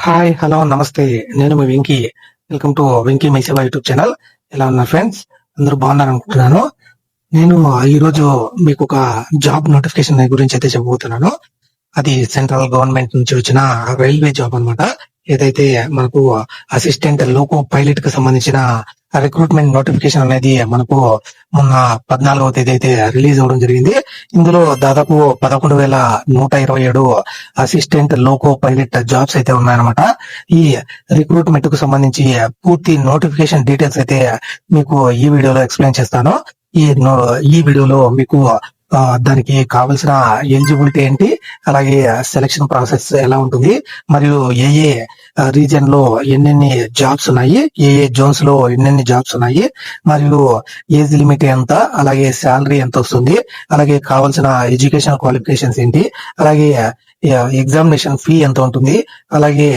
Hi, hello, నమస్తే. నేను మీ వెంకీ. వెల్కమ్ టు వెంకీ మైసేవ యూట్యూబ్ ఛానల్. ఎలా ఉన్నారు ఫ్రెండ్స్? అందరూ బాగున్నారనుకుంటున్నాను. నేను ఈరోజు మీకు ఒక జాబ్ నోటిఫికేషన్ గురించి అయితే చెప్పబోతున్నాను. అది సెంట్రల్ గవర్నమెంట్ నుంచి వచ్చిన రైల్వే జాబ్ అన్నమాట. ఏదైతే మనకు అసిస్టెంట్ లోకో పైలట్ కి సంబంధించిన రిక్రూట్మెంట్ నోటిఫికేషన్ అనేది మనకు మొన్న 14వ తేదీ అయితే రిలీజ్ అవ్వడం జరిగింది. ఇందులో దాదాపు 11,127 అసిస్టెంట్ లోకో పైలట్ జాబ్స్ అయితే ఉన్నాయన్నమాట. ఈ రిక్రూట్మెంట్ కు సంబంధించి పూర్తి నోటిఫికేషన్ డీటెయిల్స్ అయితే మీకు ఈ వీడియోలో ఎక్స్ప్లెయిన్ చేస్తాను. ఈ వీడియోలో మీకు దానికి కావలసిన ఎలిజిబిలిటీ ఏంటి, అలాగే సెలక్షన్ ప్రాసెస్ ఎలా ఉంటుంది, మరియు ఏ రీజన్ లో ఎన్నెన్ని జాబ్స్ ఉన్నాయి, ఏ జోన్స్ లో ఎన్నెన్ని జాబ్స్ ఉన్నాయి, మరియు ఏజ్ లిమిట్ ఎంత, అలాగే శాలరీ ఎంత వస్తుంది, అలాగే కావాల్సిన ఎడ్యుకేషన్ క్వాలిఫికేషన్స్ ఏంటి, అలాగే ఎగ్జామినేషన్ ఫీ ఎంత ఉంటుంది, అలాగే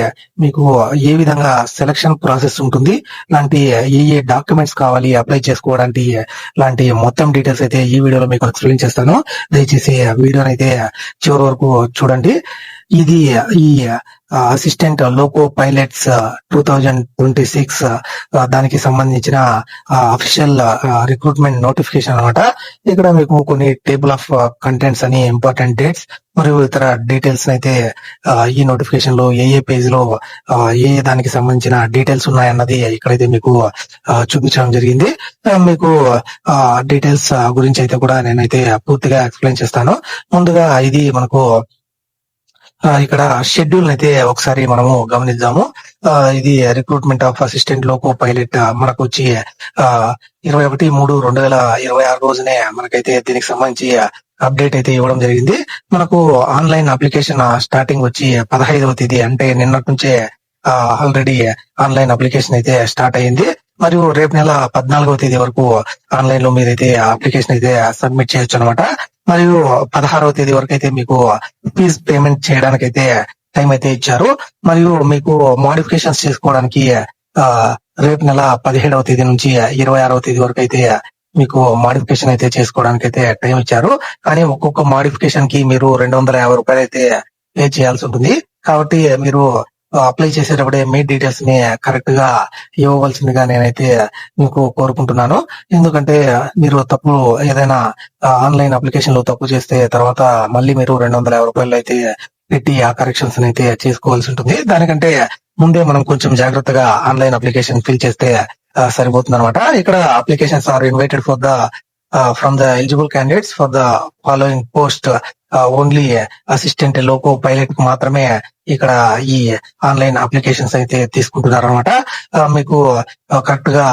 మీకు ఏ విధంగా సెలక్షన్ ప్రాసెస్ ఉంటుంది, లాంటి ఏ డాక్యుమెంట్స్ కావాలి అప్లై చేసుకోవడానికి, లాంటి మొత్తం డీటెయిల్స్ అయితే ఈ వీడియోలో మీకు ఎక్స్ప్లెయిన్ చేస్తాను. దయచేసి వీడియోని అయితే చివరి వరకు చూడండి. ఇది ఈ అసిస్టెంట్ లోకో పైలట్స్ 2026 దానికి సంబంధించిన అఫీషియల్ రిక్రూట్మెంట్ నోటిఫికేషన్ అన్నమాట. ఇక్కడ మీకు కొన్ని టేబుల్ ఆఫ్ కంటెంట్స్ అని ఇంపార్టెంట్ డేట్స్ మరియు ఇతర డీటెయిల్స్ అయితే ఈ నోటిఫికేషన్ లో ఏ పేజ్ లో ఏ దానికి సంబంధించిన డీటెయిల్స్ ఉన్నాయన్నది ఇక్కడైతే మీకు చూపించడం జరిగింది. మీకు డీటెయిల్స్ గురించి అయితే కూడా నేనైతే పూర్తిగా ఎక్స్ప్లెయిన్ చేస్తాను. ముందుగా ఇది మనకు ఇక్కడ షెడ్యూల్ అయితే ఒకసారి మనము గమనిద్దాము. ఇది recruitment of assistant loco pilot మనకు వచ్చి 21/3/2026 రోజునే మనకైతే దీనికి సంబంధించి అప్డేట్ అయితే ఇవ్వడం జరిగింది. మనకు ఆన్లైన్ అప్లికేషన్ స్టార్టింగ్ వచ్చి 15వ తేదీ అంటే నిన్నటి నుంచే ఆల్రెడీ ఆన్లైన్ అప్లికేషన్ అయితే స్టార్ట్ అయ్యింది. మరియు రేపు నెల 14వ తేదీ వరకు ఆన్లైన్ లో మీరైతే అప్లికేషన్ అయితే సబ్మిట్ చేయొచ్చు అనమాట. మరియు 16వ తేదీ వరకు అయితే మీకు ఫీజ్ పేమెంట్ చేయడానికి అయితే టైం అయితే ఇచ్చారు. మరియు మీకు మోడిఫికేషన్స్ చేసుకోవడానికి రేపు నెల 17వ తేదీ నుంచి 26వ తేదీ వరకు అయితే మీకు మోడిఫికేషన్ అయితే చేసుకోవడానికి అయితే టైం ఇచ్చారు. కానీ ఒక్కొక్క మోడిఫికేషన్ కి మీరు 250 రూపాయలు అయితే పే చేయాల్సి ఉంటుంది. కాబట్టి మీరు అప్లై చేసేటప్పుడే మీ డీటెయిల్స్ ని కరెక్ట్ గా ఇవ్వవలసిందిగా నేనైతే మీకు కోరుకుంటున్నాను. ఎందుకంటే మీరు తప్పు ఏదైనా ఆన్లైన్ అప్లికేషన్ లో తప్పు చేస్తే తర్వాత మళ్ళీ మీరు 250 రూపాయలు అయితే పెట్టి ఆ కరెక్షన్స్ అయితే చేసుకోవాల్సి ఉంటుంది. దానికంటే ముందే మనం కొంచెం జాగ్రత్తగా ఆన్లైన్ అప్లికేషన్ ఫిల్ చేస్తే సరిపోతుంది అనమాట. ఇక్కడ applications are invited for the from the eligible candidates for the following post only assistant loco pilot కు మాత్రమే ఇక్కడ ఈ ఆన్లైన్ అప్లికేషన్స్ అయితే తీసుకుంటున్నారు అనమాట. మీకు కరెక్ట్ గా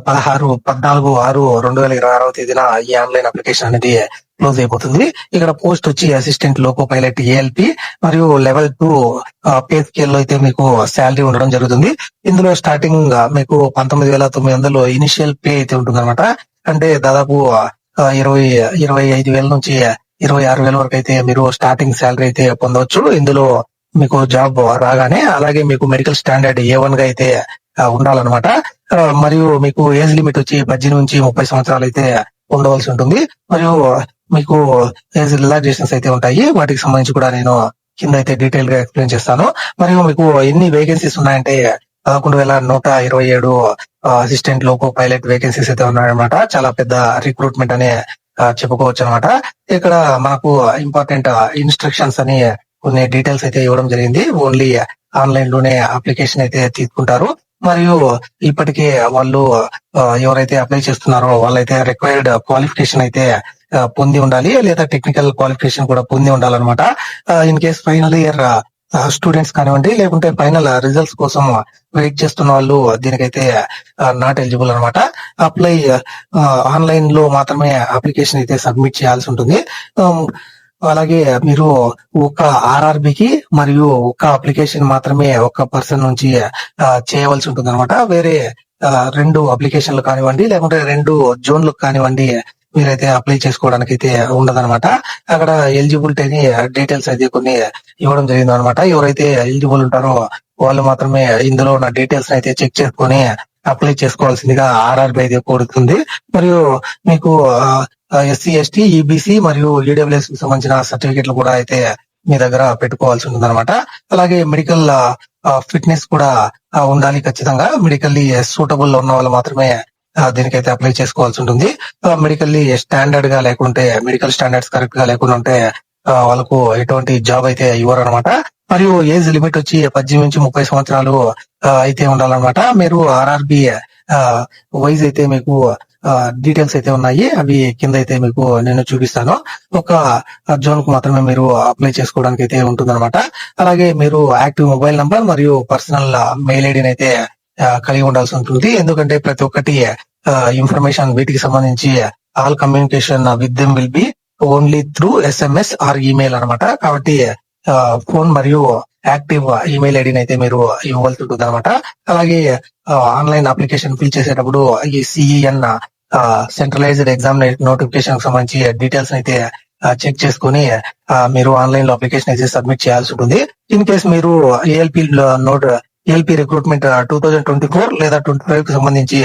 14/6/2026 తేదీన ఈ ఆన్లైన్ అప్లికేషన్ అనేది క్లోజ్ అయిపోతుంది. ఇక్కడ పోస్ట్ వచ్చి అసిస్టెంట్ లోకో పైలట్ ఏఎల్పి మరియు లెవెల్ 2 పే స్కేల్ లో అయితే మీకు శాలరీ ఉండడం జరుగుతుంది. ఇందులో స్టార్టింగ్ మీకు 19,900 ఇనిషియల్ పే అయితే ఉంటుంది అనమాట. అంటే దాదాపు 25,000 నుంచి 26,000 వరకు అయితే మీరు స్టార్టింగ్ శాలరీ అయితే పొందవచ్చు. ఇందులో మీకు జాబ్ రాగానే అలాగే మీకు మెడికల్ స్టాండర్డ్ A1 గా అయితే ఉండాలన్నమాట. మరియు మీకు ఏజ్ లిమిట్ వచ్చి 18 నుంచి 30 సంవత్సరాలు అయితే ఉండవలసి ఉంటుంది. మరియు మీకు ఏజ్ రిలాక్సేషన్స్ అయితే ఉంటాయి. వాటికి సంబంధించి కూడా నేను కింద అయితే డీటెయిల్ గా ఎక్స్ప్లెయిన్ చేస్తాను. మరియు మీకు ఎన్ని వేకెన్సీస్ ఉన్నాయంటే 11,127 అసిస్టెంట్ లోకో పైలట్ వేకెన్సీస్ అయితే ఉన్నాయన్నమాట. చాలా పెద్ద రిక్రూట్మెంట్ అనే చెప్పుకోవచ్చు అనమాట. ఇక్కడ మనకు ఇంపార్టెంట్ ఇన్స్ట్రక్షన్స్ అని కొన్ని డీటెయిల్స్ అయితే ఇవ్వడం జరిగింది. ఓన్లీ ఆన్లైన్ లోనే అప్లికేషన్ అయితే తీసుకుంటారు. మరియు ఇప్పటికే వాళ్ళు ఎవరైతే అప్లై చేస్తున్నారో వాళ్ళైతే రిక్వైర్డ్ క్వాలిఫికేషన్ అయితే పొంది ఉండాలి, లేదా టెక్నికల్ క్వాలిఫికేషన్ కూడా పొంది ఉండాలన్నమాట. In case final year students కానివ్వండి, లేకుంటే ఫైనల్ రిజల్ట్స్ కోసం వెయిట్ చేస్తున్న వాళ్ళు దీనికైతే నాట్ ఎలిజిబుల్ అనమాట. అప్లై ఆన్లైన్ లో మాత్రమే అప్లికేషన్ అయితే సబ్మిట్ చేయాల్సి ఉంటుంది. అలాగే మీరు ఒక ఆర్ఆర్బికి మరియు ఒక అప్లికేషన్ మాత్రమే ఒక పర్సన్ నుంచి చేయవలసి ఉంటుంది అనమాట. వేరే 2 అప్లికేషన్లు కానివ్వండి, లేకుంటే 2 జోన్లు కానివ్వండి మీరైతే అప్లై చేసుకోవడానికి అయితే ఉండదన్నమాట. అక్కడ ఎలిజిబిలిటీ డీటెయిల్స్ అయితే కొన్ని ఇవ్వడం జరిగింది అనమాట. ఎవరైతే ఎలిజిబుల్ ఉంటారో వాళ్ళు మాత్రమే ఇందులో ఉన్న డీటెయిల్స్ అయితే చెక్ చేసుకొని అప్లై చేసుకోవాల్సిందిగా ఆర్ఆర్బి అయితే కోరుతుంది. మరియు మీకు ఎస్సీ, ఎస్టీ, ఈబీసీ మరియు ఈడబ్ల్యూఎస్ కి సంబంధించిన సర్టిఫికెట్లు కూడా అయితే మీ దగ్గర పెట్టుకోవాల్సి ఉంటుంది అనమాట. అలాగే మెడికల్ ఫిట్నెస్ కూడా ఉండాలి ఖచ్చితంగా. మెడికల్లీ సూటబుల్ ఉన్న వాళ్ళు మాత్రమే దీనికైతే అప్లై చేసుకోవాల్సి ఉంటుంది. మెడికల్లీ స్టాండర్డ్ గా లేకుంటే, మెడికల్ స్టాండర్డ్స్ కరెక్ట్ గా లేకుండా ఉంటే వాళ్ళకు ఎటువంటి జాబ్ అయితే ఇవ్వరు అనమాట. మరియు ఏజ్ లిమిట్ వచ్చి 18 నుంచి 30 సంవత్సరాలు అయితే ఉండాలన్నమాట. మీరు ఆర్ఆర్బి వైజ్ అయితే మీకు డీటెయిల్స్ అయితే ఉన్నాయి. అవి కింద అయితే మీకు నేను చూపిస్తాను. ఒక జోన్ కు మాత్రమే మీరు అప్లై చేసుకోవడానికి అయితే ఉంటుందన్నమాట. అలాగే మీరు యాక్టివ్ మొబైల్ నంబర్ మరియు పర్సనల్ మెయిల్ ఐడిని అయితే కలిగి ఉండాల్సి ఉంటుంది. ఎందుకంటే ప్రతి ఒక్కటి ఇన్ఫర్మేషన్ వీటికి సంబంధించి all communication with them will be only through SMS are email అనమాట. కాబట్టి ఫోన్ మరియు యాక్టివ్ ఈమెయిల్ ఐడిని అయితే మీరు ఇవ్వాల్సి ఉంటుంది అనమాట. అలాగే ఆన్లైన్ అప్లికేషన్ ఫిల్ చేసేటప్పుడు ఈ సిఈఎన్ సెంట్రలైజ్డ్ ఎగ్జామ్ నోటిఫికేషన్ సంబంధించి డీటెయిల్స్ అయితే చెక్ చేసుకుని మీరు ఆన్లైన్ లో అప్లికేషన్ అయితే సబ్మిట్ చేయాల్సి ఉంటుంది. ఇన్ కేస్ మీరు ఏఎల్పి రిక్రూట్మెంట్ 2024 లేదా 25 కి సంబంధించి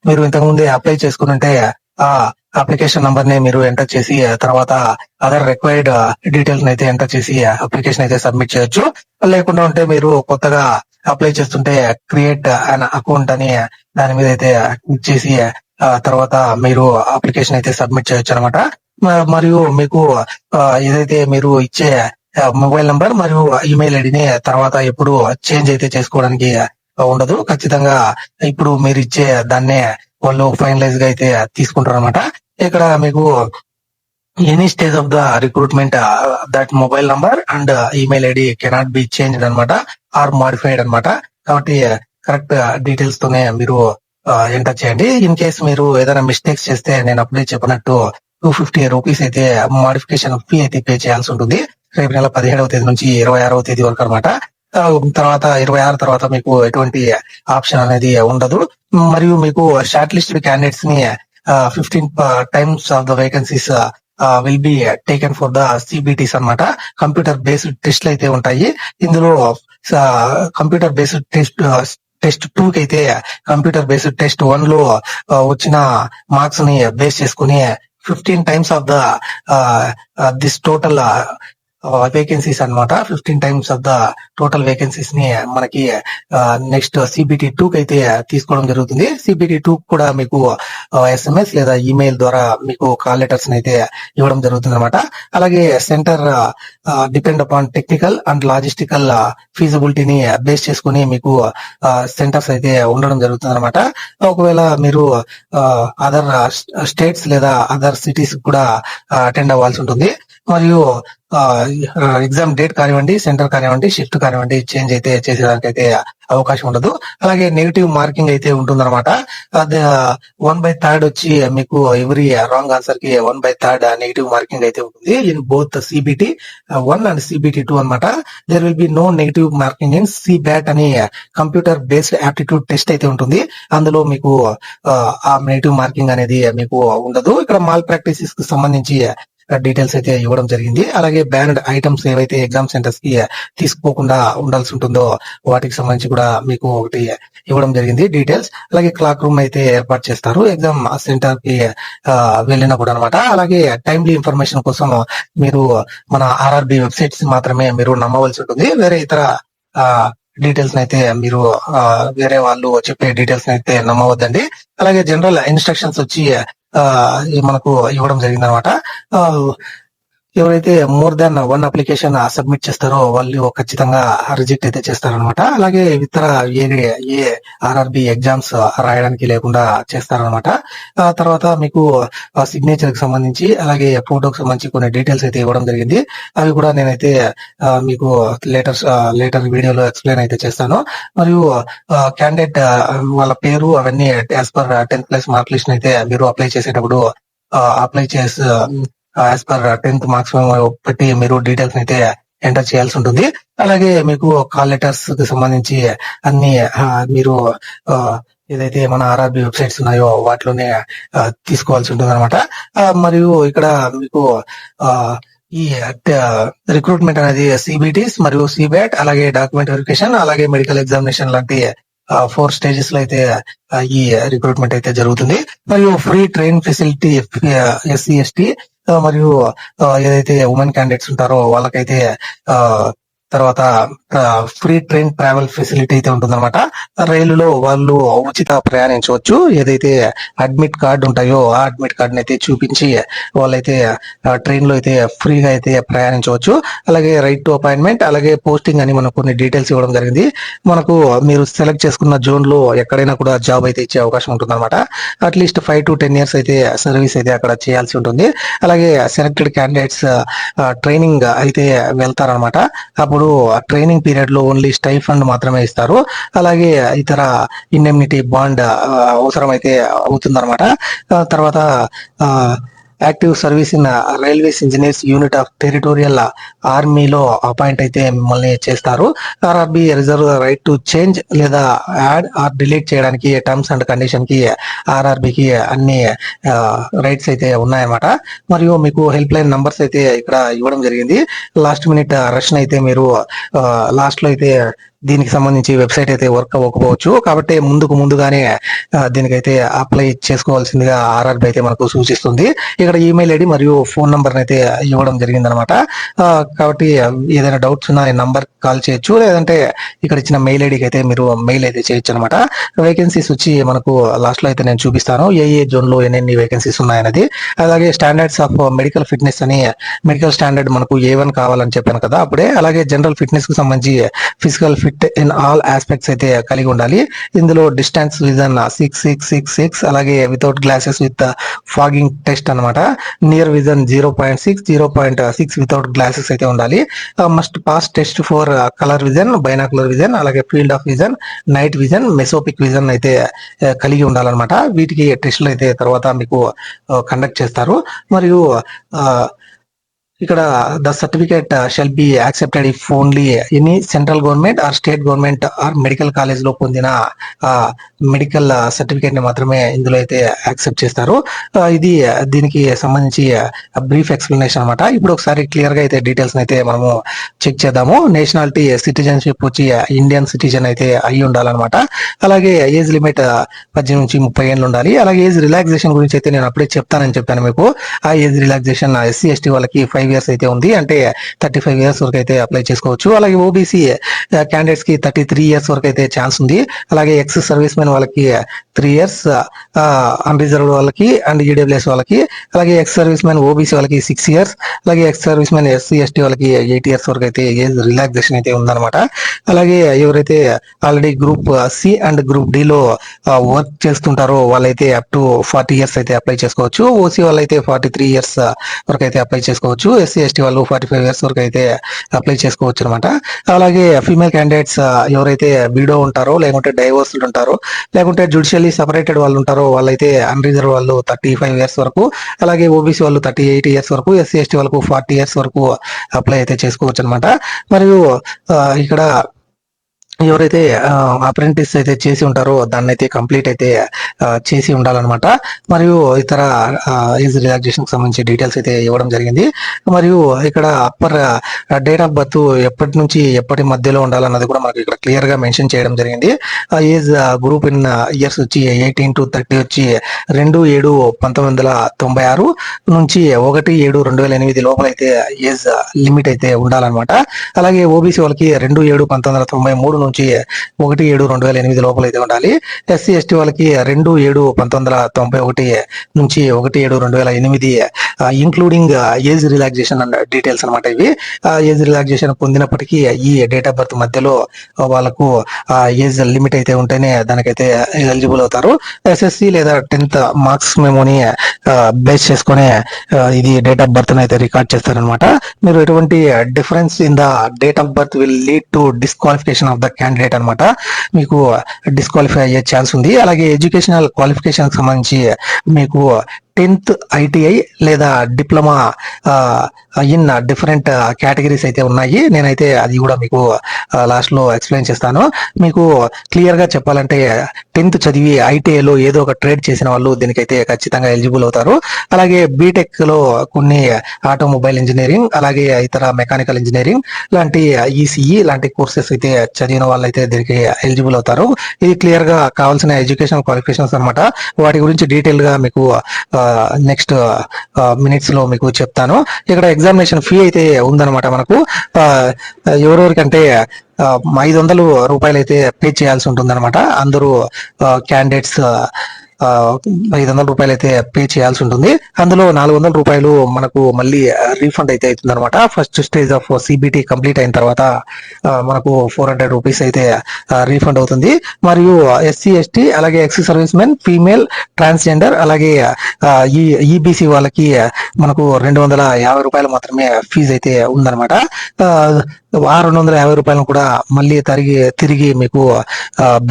మీరు ఇంతకుముందే అప్లై చేసుకుని ఉంటే ఆ అప్లికేషన్ నంబర్ ని మీరు ఎంటర్ చేసి తర్వాత అదర్ రిక్వైర్డ్ డీటెయిల్స్ అయితే ఎంటర్ చేసి అప్లికేషన్ అయితే సబ్మిట్ చేయొచ్చు. లేకుండా ఉంటే మీరు కొత్తగా అప్లై చేస్తుంటే క్రియేట్ అన్ అకౌంట్ అని దాని మీద అయితే క్లిక్ చేసి తర్వాత మీరు అప్లికేషన్ అయితే సబ్మిట్ చేయొచ్చు అనమాట. మరియు మీకు ఏదైతే మీరు ఇచ్చే మొబైల్ నంబర్ మరియు ఈమెయిల్ ఐడిని తర్వాత ఎప్పుడు చేంజ్ అయితే చేసుకోవడానికి ఉండదు. ఖచ్చితంగా ఇప్పుడు మీరు ఇచ్చే దాన్నే వాళ్ళు ఫైనలైజ్ గా అయితే తీసుకుంటారు అనమాట. ఇక్కడ మీకు any stage of the recruitment that mobile number and email ID cannot be changed అనమాట ఆర్ మాడిఫైడ్ అనమాట. కాబట్టి కరెక్ట్ డీటెయిల్స్ తోనే మీరు ఎంటర్ చేయండి. ఇన్ కేస్ మీరు ఏదైనా మిస్టేక్స్ చేస్తే నేను అప్పుడే చెప్పినట్టు 250 రూపీస్ అయితే మాడిఫికేషన్ ఫీ అయితే పే చేయాల్సి ఉంటుంది. రేపు నెల 17వ తేదీ నుంచి 26వ తేదీ వరకు అనమాట. తర్వాత 26 తర్వాత మీకు ఎటువంటి ఆప్షన్ అనేది ఉండదు. మరియు మీకు షార్ట్ లిస్టెడ్ క్యాండిడేట్స్ ని 15 times of the vacancies will be taken for the CBTs అనమాట. కంప్యూటర్ బేస్డ్ టెస్ట్లు అయితే ఉంటాయి. ఇందులో కంప్యూటర్ బేస్డ్ టెస్ట్ 2 కి అయితే కంప్యూటర్ బేస్డ్ టెస్ట్ 1 లో వచ్చిన మార్క్స్ ని బేస్ చేసుకుని 15 times of the this total vacancies అనమాట. 15 times of the total vacancies ని మనకి నెక్స్ట్ సిబిటి 2 కి అయితే తీసుకోవడం జరుగుతుంది. సిబిటి 2 కూడా మీకు ఎస్ఎంఎస్ లేదా ఈమెయిల్ ద్వారా మీకు కాల్ లెటర్స్ అయితే ఇవ్వడం జరుగుతుంది అనమాట. అలాగే centre depend upon technical and logistical ఫీజిబిలిటీని బేస్ చేసుకుని మీకు సెంటర్స్ అయితే ఉండడం జరుగుతుంది అనమాట. ఒకవేళ మీరు అదర్ స్టేట్స్ లేదా అదర్ సిటీస్ కూడా అటెండ్ అవ్వాల్సి ఉంటుంది. మరియు ఎగ్జామ్ డేట్ కానివ్వండి, సెంటర్ కానివ్వండి, షిఫ్ట్ కానివ్వండి చేంజ్ అయితే చేసేదానికి అయితే అవకాశం ఉండదు. అలాగే నెగిటివ్ మార్కింగ్ అయితే ఉంటుందన్నమాట. అది 1/3 వచ్చి మీకు ఎవరీ రాంగ్ ఆన్సర్ కి 1/3 నెగిటివ్ మార్కింగ్ అయితే ఉంటుంది. In both CBT 1 and CBT 2 అనమాట. There will be no negative marking in CBAT అని కంప్యూటర్ బేస్డ్ యాప్టిట్యూడ్ టెస్ట్ అయితే ఉంటుంది. అందులో మీకు ఆ నెగిటివ్ మార్కింగ్ అనేది మీకు ఉండదు. ఇక్కడ మాల్ ప్రాక్టీసెస్ కి సంబంధించి డీటెయిల్స్ అయితే ఇవ్వడం జరిగింది. అలాగే బ్యాన్డ్ ఐటమ్స్ ఏవైతే ఎగ్జామ్ సెంటర్స్ కి తీసుకోకుండా ఉండాల్సి ఉంటుందో వాటికి సంబంధించి కూడా మీకు ఒకటి ఇవ్వడం జరిగింది డీటెయిల్స్. అలాగే క్లాక్ రూమ్ అయితే ఏర్పాటు చేస్తారు ఎగ్జామ్ సెంటర్ కి వెళ్ళినప్పుడు అనమాట. అలాగే టైమ్లీ ఇన్ఫర్మేషన్ కోసం మీరు మన ఆర్ఆర్బి వెబ్సైట్స్ మాత్రమే మీరు నమ్మవలసి ఉంటుంది. వేరే ఇతర డీటెయిల్స్ అయితే మీరు వేరే వాళ్ళు చెప్పే డీటెయిల్స్ అయితే నమ్మవద్దండి. అలాగే జనరల్ ఇన్స్ట్రక్షన్స్ వచ్చి మనకు ఇవ్వడం జరిగింది అనమాట. ఎవరైతే మోర్ దాన్ 1 అప్లికేషన్ సబ్మిట్ చేస్తారో వాళ్ళు ఖచ్చితంగా రిజెక్ట్ అయితే చేస్తారనమాట. అలాగే ఇతర ఏ ఆర్ఆర్బి ఎగ్జామ్స్ రాయడానికి లేకుండా చేస్తారనమాట. తర్వాత మీకు సిగ్నేచర్ కి సంబంధించి అలాగే ఫోటోకి సంబంధించి కొన్ని డీటెయిల్స్ అయితే ఇవ్వడం జరిగింది. అవి కూడా నేనైతే మీకు లేటర్ వీడియోలో ఎక్స్ప్లెయిన్ అయితే చేస్తాను. మరియు క్యాండిడేట్ వాళ్ళ పేరు అవన్నీ as per 10th class mark list అయితే మీరు అప్లై చేసేటప్పుడు అప్లై చేసి యాజ్ పర్ 10th మార్క్స్ పెట్టి మీరు డీటెయిల్స్ అయితే ఎంటర్ చేయాల్సి ఉంటుంది. అలాగే మీకు కాల్ లెటర్స్ కి సంబంధించి అన్ని మీరు ఏదైతే మన ఆర్ఆర్బి వెబ్సైట్స్ ఉన్నాయో వాటిలోనే తీసుకోవాల్సి ఉంటుంది అనమాట. మరియు ఇక్కడ మీకు ఈ రిక్రూట్మెంట్ అనేది సిబిటీస్ మరియు సిబ్యాట్ అలాగే డాక్యుమెంట్ వెరిఫికేషన్ అలాగే మెడికల్ ఎగ్జామినేషన్ లాంటి 4 స్టేజెస్ లో అయితే ఈ రిక్రూట్మెంట్ అయితే జరుగుతుంది. మరియు ఫ్రీ ట్రైన్ ఫెసిలిటీ SC/ST మరియు ఏదైతే ఉమెన్ క్యాండిడేట్స్ ఉంటారో వాళ్ళకైతే తర్వాత ఫ్రీ ట్రైన్ ట్రావెల్ ఫెసిలిటీ అయితే ఉంటుందన్నమాట. రైలులో వాళ్ళు ఉచిత ప్రయాణించవచ్చు. ఏదైతే అడ్మిట్ కార్డు ఉంటాయో ఆ అడ్మిట్ కార్డుని అయితే చూపించి వాళ్ళైతే ట్రైన్ లో అయితే ఫ్రీగా అయితే ప్రయాణించవచ్చు. అలాగే రైట్ టు అపాయింట్మెంట్, అలాగే పోస్టింగ్ అని మనకు కొన్ని డీటెయిల్స్ ఇవ్వడం జరిగింది. మనకు మీరు సెలెక్ట్ చేసుకున్న జోన్ లో ఎక్కడైనా కూడా జాబ్ అయితే ఇచ్చే అవకాశం ఉంటుంది అనమాట. అట్లీస్ట్ 5 to 10 years అయితే సర్వీస్ అయితే అక్కడ చేయాల్సి ఉంటుంది. అలాగే సెలెక్టెడ్ క్యాండిడేట్స్ ట్రైనింగ్ అయితే వెళ్తారనమాట. అప్పుడు ట్రైనింగ్ పీరియడ్ లో ఓన్లీ స్టైఫండ్ మాత్రమే ఇస్తారు. అలాగే ఇతర ఇండెమ్నిటీ బాండ్ అవసరం అయితే అవుతుందన్నమాట. తర్వాత active service in railways engineers unit of territorial ఆర్మీలో అపాయింట్ అయితే మిమ్మల్ని చేస్తారు. RRB reserve right to change లేదా యాడ్ ఆర్ డిలీట్ చేయడానికి టర్మ్స్ అండ్ కండిషన్ కి ఆర్ఆర్బికి అన్ని రైట్స్ అయితే ఉన్నాయన్నమాట. మరియు మీకు హెల్ప్ లైన్ నంబర్స్ అయితే ఇక్కడ ఇవ్వడం జరిగింది. లాస్ట్ మినిట్ రష్ అయితే మీరు లాస్ట్ లో అయితే దీనికి సంబంధించి వెబ్సైట్ అయితే వర్క్ అవ్వకపోవచ్చు. కాబట్టి ముందుగానే దీనికైతే అప్లై చేసుకోవాల్సిందిగా ఆర్ఆర్బి అయితే మనకు సూచిస్తుంది. ఇక్కడ ఈమెయిల్ ఐడి మరియు ఫోన్ నంబర్ అయితే ఇవ్వడం జరిగింది అనమాట. కాబట్టి ఏదైనా డౌట్స్ ఉన్నా నంబర్ కాల్ చేయొచ్చు, లేదంటే ఇక్కడ ఇచ్చిన మెయిల్ ఐడికి అయితే మీరు మెయిల్ అయితే చేయొచ్చు అనమాట. వేకెన్సీస్ వచ్చి మనకు లాస్ట్ లో అయితే నేను చూపిస్తాను ఏ జోన్ లో ఎన్ని వేకెన్సీస్ ఉన్నాయనేది. అలాగే స్టాండర్డ్స్ ఆఫ్ మెడికల్ ఫిట్నెస్ అని మెడికల్ స్టాండర్డ్ మనకు A1 కావాలని చెప్పాను కదా అప్పుడే. అలాగే జనరల్ ఫిట్నెస్ కు సంబంధించి physical fit in all aspects అయితే కలిగి ఉండాలి. ఇందులో డిస్టెన్స్ విజన్ 6.6 అలాగే without glasses with fogging test అనమాట. నియర్ విజన్ 0.6 వితౌట్ గ్లాసెస్ అయితే ఉండాలి. Must pass test for colour vision, binocular vision, అలాగే field of vision, night vision, mesopic vision అయితే కలిగి ఉండాలన్నమాట. వీటికి టెస్టులు అయితే తర్వాత మీకు కండక్ట్ చేస్తారు. మరియు ఇక్కడ the certificate shall be accepted if only any central government or state government are medical college లో పొందిన మెడికల్ సర్టిఫికేట్ ని మాత్రమే ఇందులో అయితే యాక్సెప్ట్ చేస్తారు. ఇది దీనికి సంబంధించి బ్రీఫ్ ఎక్స్ప్లెనేషన్ అనమాట. ఇప్పుడు ఒకసారి క్లియర్ గా అయితే డీటెయిల్స్ అయితే మనము చెక్ చేద్దాము. నేషనాలిటీ సిటిజన్షిప్ వచ్చి ఇండియన్ సిటిజన్ అయితే అయి ఉండాలన్నమాట. అలాగే ఏజ్ లిమిట్ 18 నుంచి 30 ఏళ్ళు ఉండాలి. అలాగే ఏజ్ రిలాక్సేషన్ గురించి అయితే నేను అప్పుడే చెప్తానని చెప్పాను మీకు. ఆ ఏజ్ రిలాక్సేషన్ SC/ST వాళ్ళకి 5 years అయితే ఉంది. అంటే 35 years వరకు అయితే అప్లై చేసుకోవచ్చు. అలాగే ఓబీసీ క్యాండిడేట్స్ కి 33 years వరకు అయితే ఛాన్స్ ఉంది. అలాగే ఎక్స్ సర్వీస్ మెన్ వాళ్ళకి 3 years, అన్రిజర్వ్డ్ వాళ్ళకి అండ్ ఈడబ్ల్యూఎస్ వాళ్ళకి, అలాగే ఎక్స్ సర్వీస్ మెన్ ఓబీసీ వాళ్ళకి 6 years, అలాగే ఎక్స్ సర్వీస్ మెన్ SC/ST వాళ్ళకి 8 years వరకు అయితే ఏజ్ రిలాక్సేషన్ అయితే ఉందన్నమాట. అలాగే ఎవరైతే already group C and group D లో వర్క్ చేస్తుంటారో వాళ్ళైతే అప్ టు 40 years అయితే అప్లై చేసుకోవచ్చు. ఓసీ వాళ్ళైతే 43 years వరకు అయితే అప్లై చేసుకోవచ్చు. SC/ST వాళ్ళు 45 years వరకు అయితే అప్లై చేసుకోవచ్చు అనమాట. అలాగే ఫీమేల్ క్యాండిడేట్స్ ఎవరైతే బీడో ఉంటారో, లేకుంటే డైవోర్స్డ్ ఉంటారో, లేకుంటే జుడిషియల్లీ సెపరేటెడ్ వాళ్ళు ఉంటారో వాళ్ళైతే అన్రిజర్వ్ వాళ్ళు 35 years వరకు, అలాగే ఓబీసీ వాళ్ళు 38 years వరకు, SC/ST వాళ్ళకు 40 years వరకు అప్లై అయితే చేసుకోవచ్చు అనమాట. మరియు ఇక్కడ ఎవరైతే అప్రెంటిస్ అయితే చేసి ఉంటారో దాన్ని అయితే కంప్లీట్ అయితే చేసి ఉండాలన్నమాట. మరియు ఇతర ఏజ్ రిలాక్సేషన్ కి సంబంధించి డీటెయిల్స్ అయితే ఇవ్వడం జరిగింది. మరియు ఇక్కడ అప్పర్ డేట్ ఆఫ్ బర్త్ ఎప్పటి నుంచి ఎప్పటి మధ్యలో ఉండాలన్నది కూడా మనకి ఇక్కడ క్లియర్ గా మెన్షన్ చేయడం జరిగింది. ఏజ్ గ్రూప్ ఇన్ ఇయర్స్ వచ్చి 18 to 30 వచ్చి 2/7/1996 నుంచి 1/7/2008 లోపల అయితే ఏజ్ లిమిట్ అయితే ఉండాలన్నమాట. అలాగే ఓబీసీ వాళ్ళకి 2/7/1993 నుంచి 1/7/2008 లోపల అయితే ఉండాలి. SC/ST వాళ్ళకి 2/7/1991 నుంచి 1/7/2008 including age relaxation and details అనమాట. ఇవి ఏజ్ రిలాక్సేషన్ పొందినప్పటికీ ఈ డేట్ ఆఫ్ బర్త్ మధ్యలో వాళ్ళకు ఏజ్ లిమిట్ అయితే ఉంటేనే దానికైతే ఎలిజిబుల్ అవుతారు. SSC లేదా 10th మార్క్స్ మెమోని బేస్ చేసుకునే ఇది డేట్ ఆఫ్ బర్త్ అయితే రికార్డ్ చేస్తారనమాట. మీరు ఎటువంటి difference in the date of birth will lead to disqualification of the candidate అనమాట. మీకు డిస్క్వాలిఫై అయ్యే ఛాన్స్ ఉంది. అలాగే ఎడ్యుకేషనల్ క్వాలిఫికేషన్ సంబంధించి మీకు 10th ITI లేదా డిప్లొమా ఇన్ డిఫరెంట్ కేటగిరీస్ అయితే ఉన్నాయి. నేనైతే అది కూడా మీకు లాస్ట్ లో ఎక్స్ప్లెయిన్ చేస్తాను. మీకు క్లియర్ గా చెప్పాలంటే 10th చదివి ITI లో ఏదో ఒక ట్రేడ్ చేసిన వాళ్ళు దీనికైతే ఖచ్చితంగా ఎలిజిబుల్ అవుతారు. అలాగే బీటెక్ లో కొన్ని ఆటోమొబైల్ ఇంజనీరింగ్, అలాగే ఇతర మెకానికల్ ఇంజనీరింగ్ లాంటి ECE లాంటి కోర్సెస్ అయితే చదివిన వాళ్ళైతే దీనికి ఎలిజిబుల్ అవుతారు. ఇది క్లియర్ గా కావాల్సిన ఎడ్యుకేషన్ క్వాలిఫికేషన్స్ అనమాట. వాటి గురించి డీటెయిల్ గా మీకు నెక్స్ట్ మినిట్స్ లో మీకు చెప్తాను. ఇక్కడ ఎగ్జామినేషన్ ఫీ అయితే ఉందన్నమాట మనకు. ఎవరెవరికంటే 500 రూపాయలు అయితే పే చేయాల్సి ఉంటుందన్నమాట. అందరూ క్యాండిడేట్స్ 500 రూపాయలు అయితే పే చేయాల్సి ఉంటుంది. అందులో 400 రూపాయలు మనకు మళ్ళీ రీఫండ్ అయితే అవుతుంది అనమాట. First stage of CBT complete అయిన తర్వాత మనకు 400 రూపీస్ అయితే రీఫండ్ అవుతుంది. మరియు ఎస్సీ ఎస్టీ అలాగే ex service men, female, transgender అలాగే ఈబీసీ వాళ్ళకి మనకు 250 రూపాయలు మాత్రమే ఫీజు అయితే ఉందన్నమాట. 250 రూపాయలను కూడా మళ్ళీ తిరిగి మీకు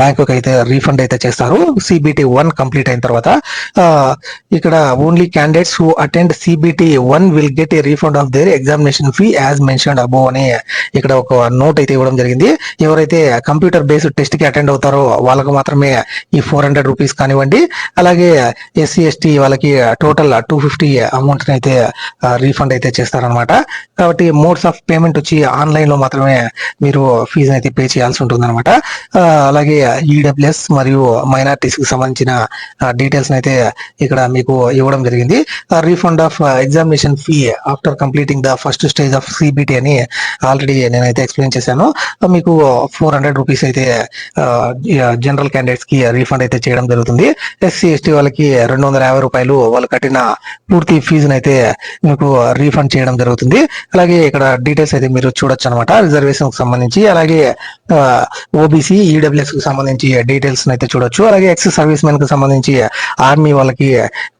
బ్యాంకుకి అయితే రీఫండ్ అయితే చేస్తారు సిబిటి 1 కంప్లీట్ అయిన తర్వాత. ఇక్కడ only candidates who attend CBT 1 will get a refund of their examination fee as mentioned above అని ఇక్కడ ఒక నోట్ అయితే ఇవ్వడం జరిగింది. ఎవరైతే కంప్యూటర్ బేస్డ్ టెస్ట్ కి అటెండ్ అవుతారో వాళ్ళకు మాత్రమే ఈ 400 రూపీస్ కానివ్వండి, అలాగే ఎస్సీ ఎస్టీ వాళ్ళకి టోటల్ 250 అమౌంట్ అయితే రీఫండ్ అయితే చేస్తారనమాట. కాబట్టి మోడ్స్ ఆఫ్ పేమెంట్ వచ్చి ఆన్లైన్ లో మాత్రమే మీరు ఫీజు అయితే పే చేయాల్సి ఉంటుంది అనమాట. అలాగే ఈడబ్ల్యూఎస్ మరియు మైనార్టీస్ కి సంబంధించిన డీటెయిల్స్ అయితే ఇక్కడ మీకు ఇవ్వడం జరిగింది. Refund of examination fee after completing the first stage of CBT అని ఆల్రెడీ నేనైతే ఎక్స్ప్లెయిన్ చేశాను. మీకు 400 రూపీస్ అయితే జనరల్ క్యాండిడేట్స్ కి రీఫండ్ అయితే చేయడం జరుగుతుంది. ఎస్సీ ఎస్టీ వాళ్ళకి 250 రూపాయలు వాళ్ళు కట్టిన పూర్తి ఫీజును అయితే మీకు రీఫండ్ చేయడం జరుగుతుంది. అలాగే ఇక్కడ డీటెయిల్స్ అయితే మీరు చూడొచ్చు అనమాట. రిజర్వేషన్ కి సంబంధించి అలాగే ఓబీసీ ఈడబ్ల్యూఎస్ కి సంబంధించి డీటెయిల్స్ అయితే చూడొచ్చు. అలాగే ఎక్స్ సర్వీస్ మెన్ కి సంబంధించి ఆర్మీ వాళ్ళకి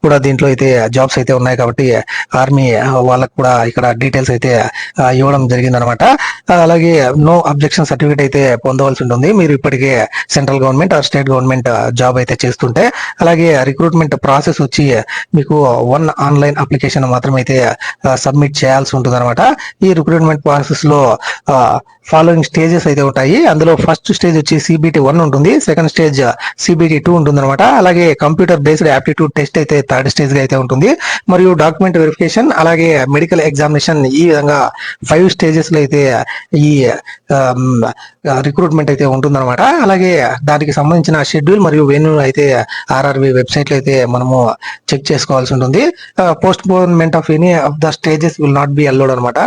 కూడా దీంట్లో అయితే జాబ్స్ అయితే ఉన్నాయి కాబట్టి ఆర్మీ వాళ్ళకి కూడా ఇక్కడ డీటెయిల్స్ అయితే ఇవ్వడం జరిగింది అనమాట. అలాగే నో అబ్జెక్షన్ సర్టిఫికేట్ అయితే పొందవలసి ఉంటుంది మీరు ఇప్పటికే central government or state government job అయితే చేస్తుంటే. అలాగే రిక్రూట్మెంట్ ప్రాసెస్ వచ్చి మీకు 1 ఆన్లైన్ అప్లికేషన్ మాత్రం అయితే సబ్మిట్ చేయాల్సి ఉంటుంది అనమాట. ఈ రిక్రూట్మెంట్ ప్రాసెస్ లో ఫాలోయింగ్ స్టేజెస్ అయితే ఉంటాయి. అందులో ఫస్ట్ స్టేజ్ వచ్చి సిబిటి 1 ఉంటుంది, సెకండ్ స్టేజ్ సిబిటి 2 ఉంటుంది అనమాట. అలాగే కంప్యూటర్ బేస్డ్ యాప్టిట్యూడ్ టెస్ట్ అయితే థర్డ్ స్టేజ్ గా అయితే ఉంటుంది. మరియు డాక్యుమెంట్ వెరిఫికేషన్ అలాగే మెడికల్ ఎగ్జామినేషన్ ఈ విధంగా 5 స్టేజెస్ లో అయితే ఈ రిక్రూట్మెంట్ అయితే ఉంటుందన్నమాట. అలాగే దానికి సంబంధించిన షెడ్యూల్ మరియు వెన్యూ అయితే ఆర్ఆర్బి వెబ్సైట్ లో అయితే మనము చెక్ చేసుకోవాల్సి ఉంటుంది. Postponement of any of the stages will not be allowed అనమాట.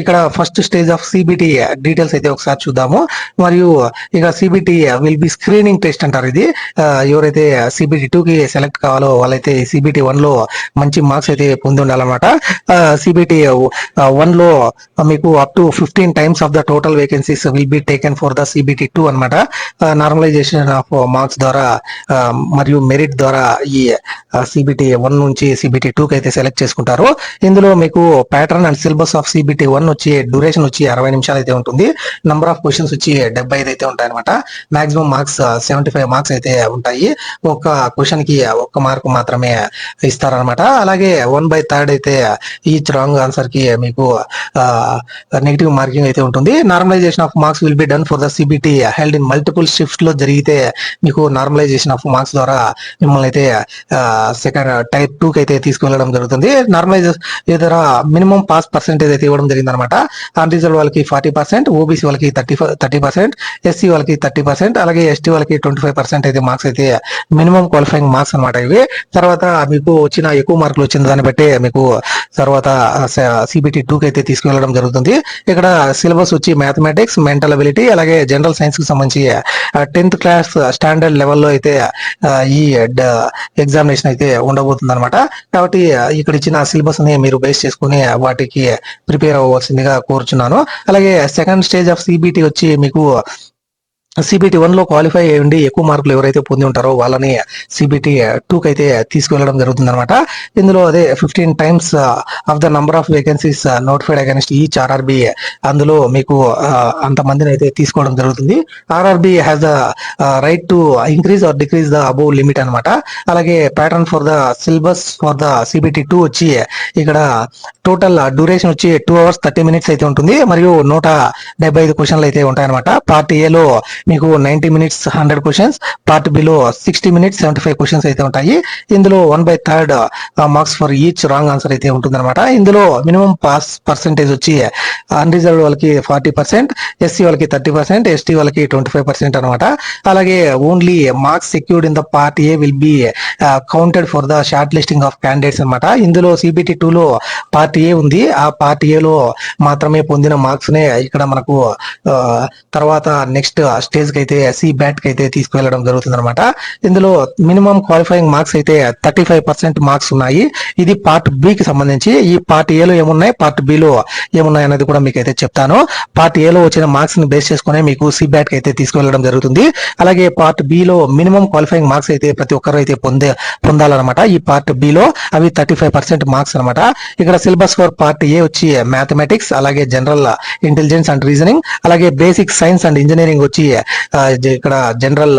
ఇక్కడ first stage of CBT details అయితే ఒకసారి చూద్దాము. మరియు ఇక CBT will be screening test అంటారు. ఇది ఎవరైతే సిబిటి 2 కి సెలెక్ట్ కావాలో వాళ్ళైతే సిబిటి 1 లో మంచి మార్క్స్ అయితే పొంది ఉండాలన్నమాట. సిబిటి 1 లో మీకు up to 15 times of the total vacancies will be taken for the CBT 2 అనమాట. నార్మలైజేషన్ ఆఫ్ మార్క్స్ ద్వారా మరియు మెరిట్ ద్వారా ఈ సిబిటి 1 నుంచి సిబిటి 2 కి అయితే సెలెక్ట్ చేసుకుంటారు. ఇందులో మీకు pattern and syllabus of CBT 1 వచ్చి డ్యూరేషన్ వచ్చి 60 నిమిషాలు అయితే ఉంటుంది. నంబర్ ఆఫ్ క్వశ్చన్స్ వచ్చి 75 అయితే ఉంటాయి అనమాట. మాక్సిమం మార్క్స్ 75 మార్క్స్ అయితే ఉంటాయి. ఒక క్వశ్చన్ కి 1 మార్క్ మాత్రమే ఇస్తారనమాట. అలాగే 1/3 అయితే ఈచ్ రాంగ్ ఆన్సర్ కి మీకు నెగిటివ్ మార్కింగ్ అయితే ఉంటుంది. Normalization of marks will be done for the CBT held in multiple shifts లో జరిగితే మీకు నార్మలైజేషన్ ఆఫ్ మార్క్స్ ద్వారా మిమ్మల్ని అయితే సెకండ్ టైప్ 2 కి అయితే తీసుకువెళ్ళడం జరుగుతుంది. నార్మలైజ్ ఏదైనా మినిమం పాస్ పర్సెంటేజ్ అయితే ఇవ్వడం జరిగింది అనమాట. అన్రిజర్వ్ వాళ్ళకి 40%, ఓబీసీ వాళ్ళకి 30%, ఎస్సీ వాళ్ళకి 30%, అలాగే ఎస్టీ వాళ్ళకి 25% అయితే మార్క్స్ అయితే మినిమం క్వాలిఫైయింగ్ మార్క్స్ అనమాట ఇవి. తర్వాత మీకు వచ్చిన ఎక్కువ మార్కులు వచ్చిన దాన్ని బట్టి మీకు తర్వాత సిబిటి 2 కి అయితే తీసుకువెళ్ళడం జరుగుతుంది. ఇక్కడ సిలబస్ వచ్చి మ్యాథమెటిక్స్, మెంటల్ అబిలిటీ అలాగే జనరల్ సైన్స్ కి సంబంధించి 10th క్లాస్ స్టాండర్డ్ లెవెల్లో అయితే ఈ ఎగ్జామినేషన్ అయితే ఉండబోతుంది అనమాట. కాబట్టి ఇక్కడ ఇచ్చిన సిలబస్ ని మీరు బేస్ చేసుకుని వాటికి ప్రిపేర్ అవ్వవలసిందిగా కోరుచున్నాను. అలాగే సెకండ్ స్టేజ్ ఆఫ్ సిబిటి వచ్చి మీకు సిబిటి 1 లో క్వాలిఫై అయ్యండి ఎక్కువ మార్కులు ఎవరైతే పొంది ఉంటారో వాళ్ళని సిబిటి 2 కి అయితే తీసుకువెళ్ళడం జరుగుతుంది అనమాట. ఇందులో అదే 15 times of the number of vacancies notified against each RRB అందులో మీకు అంతమందిని అయితే తీసుకోవడం జరుగుతుంది. RRB has the right to increase or decrease the above limit అనమాట. అలాగే pattern for the syllabus for the CBT 2 వచ్చి ఇక్కడ టోటల్ డ్యూరేషన్ వచ్చి 2 hours 30 minutes అయితే ఉంటుంది. మరియు 75 క్వశ్చన్లు అయితే ఉంటాయన్నమాట. పార్ట్ ఏలో మీకు 90 minutes 100 questions, part below 60 minutes 75 questions అయితే ఉంటాయి. ఇందులో 1/3 marks for each wrong answer అయితే ఉంటుందన్నమాట. ఇందులో మినిమం పాస్ పర్సెంటేజ్ వచ్చి అన్రిజర్వ్డ్ వాళ్ళకి 40%, ఎస్సీ వాళ్ళకి 30%, ఎస్టీ వాళ్ళకి 25% అనమాట. అలాగే only marks secured in the part A will be counted for the short listing of candidates అనమాట. ఇందులో సిబిటి 2లో పార్ట్ ఏ ఉంది. ఆ పార్ట్ ఏలో మాత్రమే పొందిన మార్క్స్ నే ఇక్కడ మనకు తర్వాత నెక్స్ట్ స్టేజ్ కి అయితే సి బ్యాట్ కి అయితే తీసుకువెళ్ళడం జరుగుతుంది అనమాట. ఇందులో మినిమం క్వాలిఫైయింగ్ మార్క్స్ అయితే 35% మార్క్స్ ఉన్నాయి. ఇది పార్ట్ బి కి సంబంధించి. ఈ పార్ట్ ఏలో ఏమున్నాయి, పార్ట్ బిలో ఏమున్నాయి అనేది కూడా మీకు అయితే చెప్తాను. పార్ట్ ఏలో వచ్చిన మార్క్స్ ని బేస్ చేసుకుని మీకు సి బ్యాట్ కి అయితే తీసుకువెళ్ళడం జరుగుతుంది. అలాగే part below minimum qualifying marks అయితే ప్రతి ఒక్కరు అయితే పొందాలన్నమాట. ఈ పార్ట్ బిలో అవి 35% మార్క్స్ అనమాట. ఇక్కడ సిలబస్ ఫర్ పార్ట్ ఏ వచ్చి మ్యాథమెటిక్స్, అలాగే జనరల్ ఇంటెలిజెన్స్ అండ్ రీజనింగ్, అలాగే బేసిక్ సైన్స్ అండ్ ఇంజనీరింగ్ వచ్చి ఇక్కడ జనరల్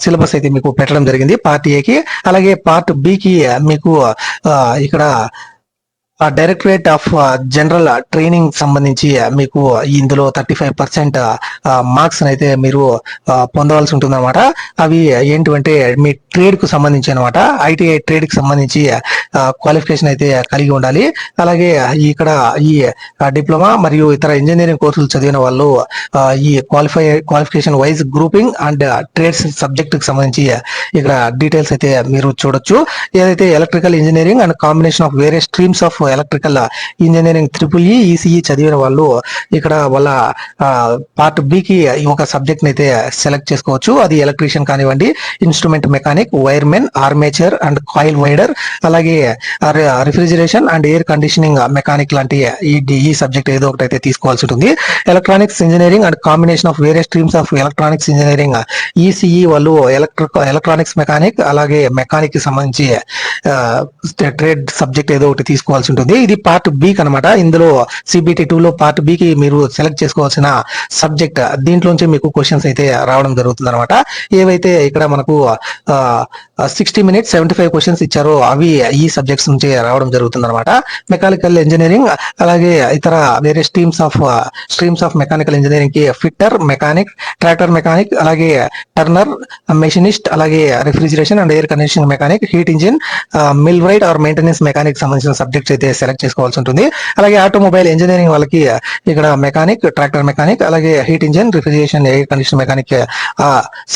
సిలబస్ అయితే మీకు పెట్టడం జరిగింది పార్ట్ ఏకి. అలాగే పార్ట్ బికి మీకు ఇక్కడ డైరెక్టరేట్ ఆఫ్ జనరల్ ట్రైనింగ్ సంబంధించి మీకు ఇందులో 35% మార్క్స్ అయితే మీరు పొందవలసి ఉంటుంది అనమాట. అవి ఏంటంటే మీ ట్రేడ్ కు సంబంధించి అనమాట. ఐటీఐ ట్రేడ్ కి సంబంధించి క్వాలిఫికేషన్ అయితే కలిగి ఉండాలి. అలాగే ఇక్కడ ఈ డిప్లొమా మరియు ఇతర ఇంజనీరింగ్ కోర్సులు చదివిన వాళ్ళు ఈ qualification wise grouping and trades subject కి సంబంధించి ఇక్కడ డీటెయిల్స్ అయితే మీరు చూడొచ్చు. ఏదైతే electrical engineering and combination of వేరే streams of electrical engineering triple ECE చదివిన వాళ్ళు ఇక్కడ వాళ్ళ పార్ట్ బికి ఒక సబ్జెక్ట్ అయితే సెలెక్ట్ చేసుకోవచ్చు. అది ఎలక్ట్రీషియన్ కానివ్వండి, instrument mechanic, wireman, armature and coil winder, అలాగే refrigeration and air conditioning mechanic లాంటి ఈ సబ్జెక్ట్ ఏదో ఒకటి అయితే తీసుకోవాల్సి ఉంటుంది. Electronics engineering and combination of వేరే streams of electronics engineering ECE వాళ్ళు ఎలక్ట్రానిక్స్ మెకానిక్, అలాగే మెకానిక్ కి సంబంధించి ట్రేడ్ సబ్జెక్ట్ ఏదో ఒకటి తీసుకోవాల్సి ఉంటుంది. ఇది పార్ట్ బి అనమాట. ఇందులో సిబిటి 2లో పార్ట్ బికి మీరు సెలెక్ట్ చేసుకోవాల్సిన సబ్జెక్ట్ దీంట్లోంచి మీకు క్వశ్చన్స్ అయితే రావడం జరుగుతుంది అనమాట. ఏవైతే ఇక్కడ మనకు 60 మినిట్స్ 75 క్వశ్చన్స్ ఇచ్చారో అవి ఈ సబ్జెక్ట్స్ నుంచి రావడం జరుగుతుంది అనమాట. మెకానికల్ ఇంజనీరింగ్, అలాగే ఇతర వేరే స్ట్రీమ్స్ ఆఫ్ మెకానికల్ ఇంజనీరింగ్ కి ఫిట్టర్ మెకానిక్, ట్రాక్టర్ మెకానిక్, అలాగే టర్నర్ మెషినిస్ట్, అలాగే refrigeration and air conditioning mechanic, heat engine, millwright or maintenance mechanic సంబంధించిన సబ్జెక్ట్స్ అయితే సెలెక్ట్ చేసుకోవాల్సి ఉంటుంది. అలాగే ఆటోమొబైల్ ఇంజనీరింగ్ వాళ్ళకి ఇక్కడ మెకానిక్, ట్రాక్టర్ మెకానిక్, అలాగే heat engine, refrigeration, air condition mechanic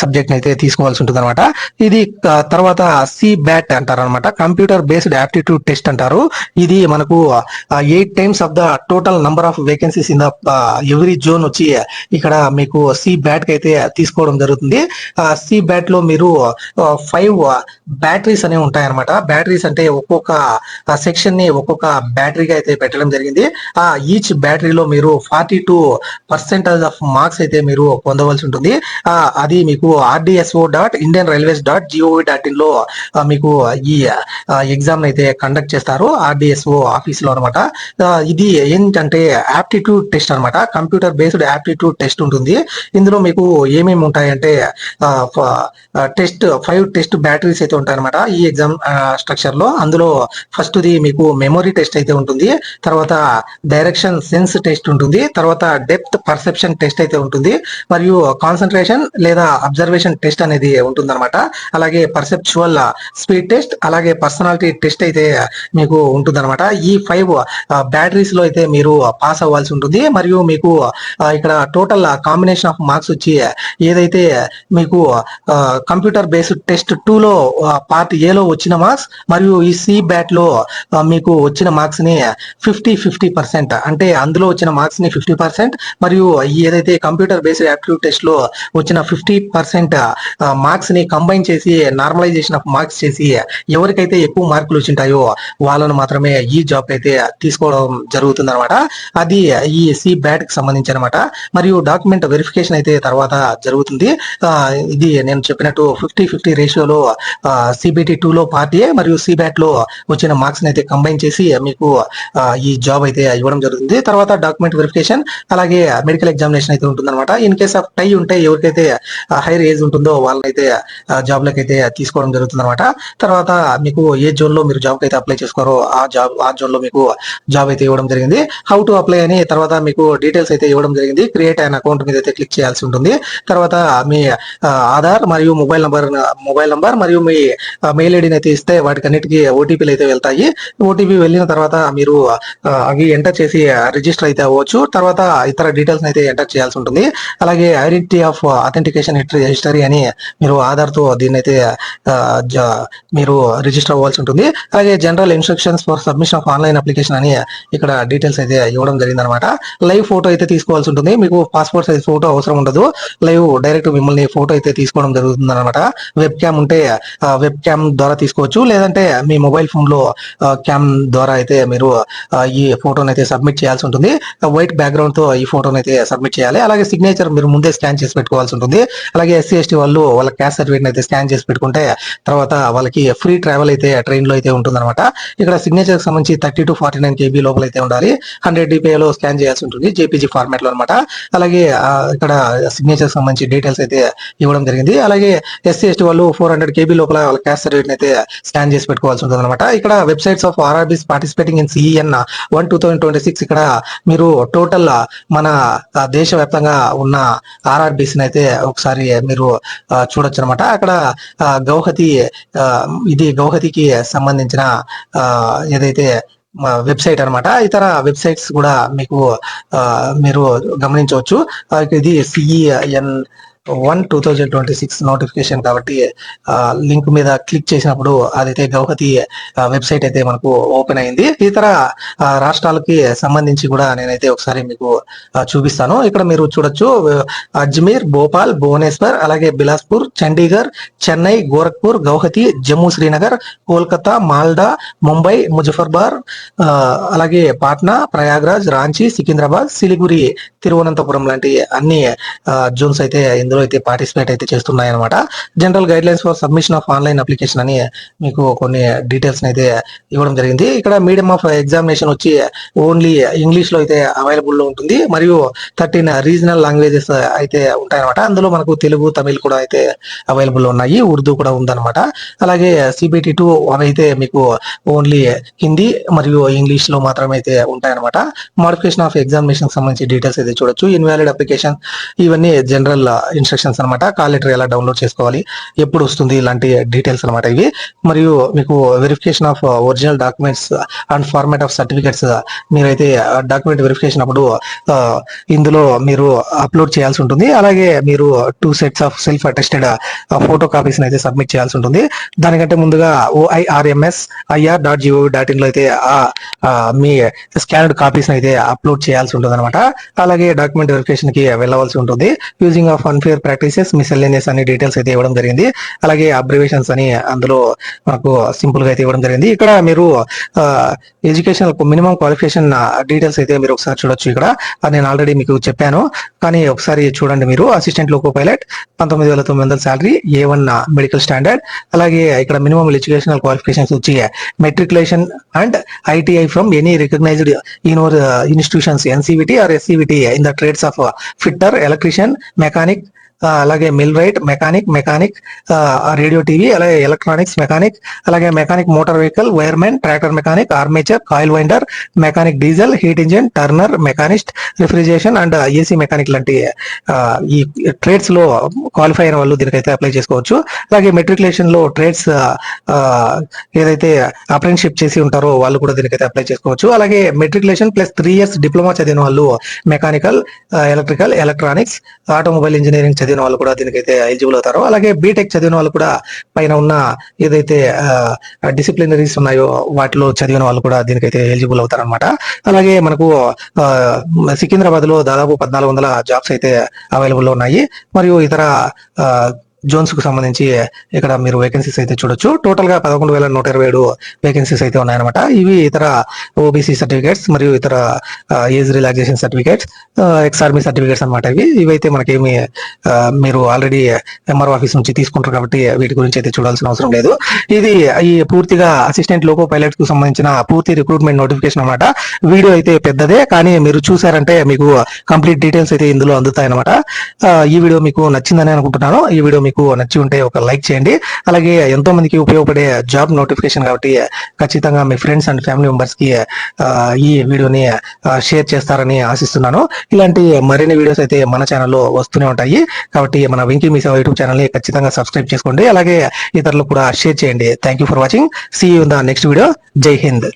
subject అయితే తీసుకోవాల్సి ఉంటుంది అనమాట. ఇది తర్వాత సి బ్యాట్ అంటారు అనమాట. కంప్యూటర్ బేస్డ్ యాప్టిట్యూడ్ టెస్ట్ అంటారు. ఇది మనకు 8 times of the total number of vacancies in the every zone వచ్చి ఇక్కడ మీకు సి బ్యాట్ కి అయితే తీసుకోవడం జరుగుతుంది. సి బ్యాట్ లో మీరు 5 బ్యాటరీస్ అనేవి ఉంటాయి అనమాట. బ్యాటరీస్ అంటే ఒక్కొక్క సెక్షన్ ని ఒక్కొక్క బ్యాటరీగా అయితే పెట్టడం జరిగింది. ఈచ్ బ్యాటరీలో మీరు 42% ఆఫ్ మార్క్స్ అయితే మీరు పొందవలసి ఉంటుంది. అది మీకు rdso.indianrailways.gov.in లో మీకు ఈ ఎగ్జామ్ అయితే కండక్ట్ చేస్తారు ఆర్డిఎస్ఓ ఆఫీస్ లో అనమాట. ఇది ఏంటంటే యాప్టిట్యూడ్ టెస్ట్ అనమాట. కంప్యూటర్ బేస్డ్ యాప్టిట్యూడ్ టెస్ట్ ఉంటుంది. ఇందులో మీకు ఏమేమి ఉంటాయంటే టెస్ట్ 5 టెస్ట్ బ్యాటరీస్ అయితే ఉంటాయి అనమాట ఈ ఎగ్జామ్ స్ట్రక్చర్ లో. అందులో ఫస్ట్ ది మీకు మెమొరీ టెస్ట్ అయితే ఉంటుంది, తర్వాత డైరెక్షన్ సెన్స్ టెస్ట్ ఉంటుంది, తర్వాత డెప్త్ పర్సెప్షన్ టెస్ట్ అయితే ఉంటుంది, మరియు కాన్సన్ట్రేషన్ లేదా అబ్జర్వేషన్ టెస్ట్ అనేది ఉంటుంది అనమాట. అలాగే పర్సెప్చువల్ స్పీడ్ టెస్ట్, అలాగే పర్సనాలిటీ టెస్ట్ అయితే మీకు ఉంటుంది అనమాట. ఈ 5 బ్యాటరీస్ లో అయితే మీరు పాస్ అవ్వాల్సి ఉంటుంది. మరియు మీకు ఇక్కడ టోటల్ కాంబినేషన్ ఆఫ్ మార్క్స్ వచ్చి ఏదైతే మీకు కంప్యూటర్ బేస్డ్ టెస్ట్ 2లో పార్ట్ ఏలో వచ్చిన మార్క్స్ మరియు ఈ సి బ్యాట్ లో మీకు వచ్చిన మార్క్స్ ని 50% అంటే అందులో వచ్చిన మార్క్స్ ని 50% మరియు ఏదైతే కంప్యూటర్ బేస్డ్ యాప్టిట్యూడ్ టెస్ట్ లో వచ్చిన 50% మార్క్స్ ని కంబైన్ చేసి నార్మలైజేషన్ ఆఫ్ మార్క్స్ చేసి ఎవరికైతే ఎక్కువ మార్కులు వచ్చింటాయో వాళ్ళను మాత్రమే ఈ జాబ్ అయితే తీసుకోవడం జరుగుతుంది అనమాట. అది ఈ సి బ్యాట్ కి సంబంధించి అనమాట. మరియు డాక్యుమెంట్ వెరిఫికేషన్ అయితే తర్వాత జరుగుతుంది. ఇది నేను చెప్పినట్టు 50-50 రేషియోలో సిబిటి 2లో పార్ట్ ఏ మరియు సి బ్యాట్ లో వచ్చిన మార్క్స్ అయితే కంబైన్ చేసి మీకు ఈ జాబ్ అయితే ఇవ్వడం జరుగుతుంది. తర్వాత డాక్యుమెంట్ వెరిఫికేషన్, అలాగే మెడికల్ ఎగ్జామినేషన్ అయితే ఉంటుంది అనమాట. ఇన్ కేస్ ఆఫ్ టై ఉంటే ఎవరికైతే హైయర్ ఏజ్ ఉంటుందో వాళ్ళనైతే జాబ్ లకి అయితే తీసుకోవడం జరుగుతుంది అనమాట. తర్వాత మీకు ఏ జోన్ లో మీరు జాబ్ అయితే అప్లై చేసుకోరో ఆ జోన్ లో మీకు జాబ్ అయితే ఇవ్వడం జరిగింది. హౌ టు అప్లై అని తర్వాత మీకు డీటెయిల్స్ అయితే ఇవ్వడం జరిగింది. క్రియేట్ అయిన అకౌంట్ మీద అయితే క్లిక్ చేయాల్సి ఉంటుంది. తర్వాత మీ ఆధార్ మరియు మొబైల్ నంబర్ మరియు మీ మెయిల్ ఐడిని అయితే ఇస్తే వాటికన్నిటికీ ఓటీపీలు అయితే వెళ్తాయి. ఓటీపీ వెళ్ళిన తర్వాత మీరు అవి ఎంటర్ చేసి రిజిస్టర్ అయితే అవ్వచ్చు. తర్వాత ఇతర డీటెయిల్స్ అయితే ఎంటర్ చేయాల్సి ఉంటుంది. అలాగే ఐడెంటిటీ ఆఫ్ అథెంటికేషన్ హిస్టరీ అని మీరు ఆధార్ తో దీన్ని అయితే మీరు రిజిస్టర్ అవ్వాల్సి ఉంటుంది. అలాగే general instructions for submission of online application అని ఇక్కడ డీటెయిల్స్ అయితే ఇవ్వడం జరిగింది అనమాట. లైవ్ ఫోటో అయితే తీసుకోవాల్సి ఉంటుంది. మీకు పాస్పోర్ట్ సైజ్ ఫోటో అవసరం ఉండదు. లైవ్ డైరెక్ట్ మిమ్మల్ని ఫోటో అయితే తీసుకోవడం జరుగుతుంది అనమాట. వెబ్ క్యామ్ ఉంటే వెబ్ క్యామ్ ద్వారా తీసుకోవచ్చు, లేదంటే మీ మొబైల్ ఫోన్ లో క్యామ్ ద్వారా అయితే మీరు ఈ ఫోటోని అయితే సబ్మిట్ చేయాల్సి ఉంటుంది. వైట్ బ్యాక్గ్రౌండ్ తో ఈ ఫోటోని అయితే సబ్మిట్ చేయాలి. అలాగే సిగ్నేచర్ మీరు ముందే స్కాన్ చేసి పెట్టుకోవాల్సి ఉంటుంది. అలాగే ఎస్సీ ఎస్టీ వాళ్ళు వాళ్ళ క్యాస్ట్ సర్టిఫికేట్ అయితే స్కాన్ చేసి పెట్టుకుంటే తర్వాత వాళ్ళకి ఫ్రీ ట్రావెల్ అయితే ట్రైన్ లో అయితే ఉంటుంది అనమాట. ఇక్కడ సిగ్నేచర్ కి సంబంధించి 30 to 49 KB లోపల అయితే ఉండాలి. 100 DPI లో స్కాన్ చేయాల్సి ఉంటుంది, JPG ఫార్మాట్ లో అనమాట. అలాగే ఇక్కడ సిగ్నేచర్ సంబంధించి డీటెయిల్స్ అయితే ఇవ్వడం జరిగింది. అలాగే ఎస్సీ ఎస్టీ వాళ్ళు 400 KB లోపల వాళ్ళ క్యాస్ట్ సర్టిఫికేట్ అయితే స్కాన్ చేసి పెట్టుకోవాల్సి ఉంటుంది అనమాట. ఇక్కడ websites of RRBs participating in CEN 1/2026 ఇక్కడ మీరు టోటల్ మన దేశవ్యాప్తంగా ఉన్న RRBs అయితే ఒకసారి మీరు చూడొచ్చు అనమాట. అక్కడ గౌహతి ఇది గౌహతికి సంబంధించిన ఏదైతే వెబ్సైట్ అనమాట. ఇతర వెబ్సైట్స్ కూడా మీకు మీరు గమనించవచ్చు. ఇది CEN 1/2026 నోటిఫికేషన్ కాబట్టి లింక్ మీద క్లిక్ చేసినప్పుడు అదైతే గౌహతి వెబ్సైట్ అయితే మనకు ఓపెన్ అయింది. ఇతర రాష్ట్రాలకి సంబంధించి కూడా నేనైతే ఒకసారి మీకు చూపిస్తాను. ఇక్కడ మీరు చూడొచ్చు అజ్మీర్, భోపాల్, భువనేశ్వర్, అలాగే బిలాస్పూర్, చండీగఢ్, చెన్నై, గోరఖ్పూర్, గౌహతి, జమ్మూ శ్రీనగర్, కోల్కతా, మాల్డా, ముంబై, ముజఫర్బాద్, అలాగే పాట్నా, ప్రయాగ్రాజ్, రాంచీ, సికింద్రాబాద్, సిలిగురి, తిరువనంతపురం లాంటి అన్ని జోన్స్ అయితే ఇందులో అయితే పార్టిసిపేట్ అయితే చేస్తున్నాయి అనమాట. General guide lines for submission of online application అని మీకు కొన్ని డీటెయిల్స్ అయితే ఇవ్వడం జరిగింది. ఇక్కడ మీడియం ఆఫ్ ఎగ్జామినేషన్ వచ్చి ఓన్లీ ఇంగ్లీష్ లో అయితే అవైలబుల్ లో ఉంటుంది. మరియు 13 రీజనల్ లాంగ్వేజెస్ అయితే ఉంటాయన్నమాట. అందులో మనకు తెలుగు, తమిళ్ కూడా అయితే అవైలబుల్ ఉన్నాయి. ఉర్దూ కూడా ఉందన్నమాట. అలాగే CBT2 అవి అయితే మీకు ఓన్లీ హిందీ మరియు ఇంగ్లీష్ లో మాత్రమే అయితే ఉంటాయన్నమాట. మోడిఫికేషన్ ఆఫ్ ఎగ్జామినేషన్ సంబంధించి డీటెయిల్స్ అయితే చూడొచ్చు. ఇన్వాలిడ్ అప్లికేషన్ ఇవన్నీ జనరల్ ఇన్స్ట్రక్షన్స్ అనమాట. కాల్ లెటర్ ఎలా డౌన్లోడ్ చేసుకోవాలి, ఎప్పుడు వస్తుంది, ఇలాంటి డీటెయిల్స్ అనమాట ఇవి. మరియు మీకు verification of original documents and format of certificates మీరైతే డాక్యుమెంట్ వెరిఫికేషన్ అప్పుడు ఇందులో మీరు అప్లోడ్ చేయాల్సి ఉంటుంది. అలాగే మీరు 2 sets of self attested photo copies అయితే సబ్మిట్ చేయాల్సి ఉంటుంది. దానికంటే ముందుగా OIRMS.IR.gov.in లో అయితే మీ స్కానర్డ్ కాపీస్ అయితే అప్లోడ్ చేయాల్సి ఉంటుంది అనమాట. అలాగే డాక్యుమెంట్ వెరిఫికేషన్ కి వెళ్ళవలసి ఉంటుంది. Using of unfair practices, miscellaneous అనే డీటెయిల్స్ అయితే ఇవ్వడం జరిగింది. అలాగే అబ్రివేషన్స్ అని అందులో మనకు సింపుల్ గా అయితే ఇవ్వడం జరిగింది. ఇక్కడ మీరు ఎడ్యుకేషనల్ మినిమం క్వాలిఫికేషన్ డీటెయిల్స్ అయితే మీరు ఒకసారి చూడొచ్చు. ఇక్కడ నేను ఆల్రెడీ మీకు చెప్పాను, కానీ ఒకసారి చూడండి మీరు. Assistant loco pilot 19,900 salary, A1 medical standard. అలాగే ఇక్కడ మినిమం ఎడ్యుకేషనల్ క్వాలిఫికేషన్స్ వచ్చి matriculation and ITI from any recognised institutions NCVT or SCVT in the trades of fitter, electrician, mechanic, అలాగే millwright, mechanic radio TV, అలాగే electronics mechanic, అలాగే mechanic motor vehicle, wireman, tractor mechanic, armature, coil winder, mechanic diesel, heat engine, turner, machinist, refrigeration and AC mechanic లాంటి ఈ trades లో qualify అయిన వాళ్ళు దీనికైతే apply చేసుకోవచ్చు. అలాగే మెట్రికులేషన్ లో ట్రేడ్స్ ఏదైతే అప్రెంటిస్షిప్ చేసి ఉంటారో వాళ్ళు కూడా దీనికైతే అప్లై చేసుకోవచ్చు. అలాగే మెట్రికులేషన్ ప్లస్ 3 years డిప్లొమా చదివిన వాళ్ళు mechanical, electrical, electronics, automobile engineering చదివిన వాళ్ళు కూడా దీనికైతే ఎలిజిబుల్ అవుతారు. అలాగే బీటెక్ చదివిన వాళ్ళు కూడా పైన ఉన్న ఏదైతే డిసిప్లినరీస్ ఉన్నాయో వాటిలో చదివిన వాళ్ళు కూడా దీనికైతే ఎలిజిబుల్ అవుతారు అనమాట. అలాగే మనకు సికింద్రాబాద్ లో దాదాపు 1400 జాబ్స్ అయితే అవైలబుల్ లో ఉన్నాయి. మరియు ఇతర జోన్స్ కు సంబంధించి ఇక్కడ మీరు వేకెన్సీస్ అయితే చూడొచ్చు. టోటల్ గా 11,127 వేకెన్సీస్ అయితే ఉన్నాయన్నమాట. ఇవి ఇతర OBC సర్టిఫికేట్స్ మరియు ఇతర age relaxation certificates, ex army certificates అనమాట. ఇవైతే మనకేమి మీరు ఆల్రెడీ MRO ఆఫీస్ నుంచి తీసుకుంటారు కాబట్టి వీటి గురించి అయితే చూడాల్సిన అవసరం లేదు. ఇది ఈ పూర్తిగా అసిస్టెంట్ లోకో పైలట్ కు సంబంధించిన పూర్తి రిక్రూట్మెంట్ నోటిఫికేషన్ అనమాట. వీడియో అయితే పెద్దదే, కానీ మీరు చూసారంటే మీకు కంప్లీట్ డీటెయిల్స్ అయితే ఇందులో అందుతాయి అనమాట. ఈ వీడియో మీకు నచ్చిందని అనుకుంటున్నాను. ఈ వీడియో మీకు నచ్చి ఉంటే ఒక లైక్ చేయండి. అలాగే ఎంతో మందికి ఉపయోగపడే జాబ్ నోటిఫికేషన్ కాబట్టి ఖచ్చితంగా మీ ఫ్రెండ్స్ అండ్ ఫ్యామిలీ మెంబర్స్ కి ఈ వీడియోని షేర్ చేస్తారని ఆశిస్తున్నాను. ఇలాంటి మరిన్ని వీడియోస్ అయితే మన ఛానల్లో వస్తూనే ఉంటాయి కాబట్టి మన వెంకీ మీ సేవ యూట్యూబ్ ఛానల్ ని ఖచ్చితంగా సబ్స్క్రైబ్ చేసుకోండి. అలాగే ఇతరులకు కూడా షేర్ చేయండి. Thank you for watching. See you in the next video. జై హింద్.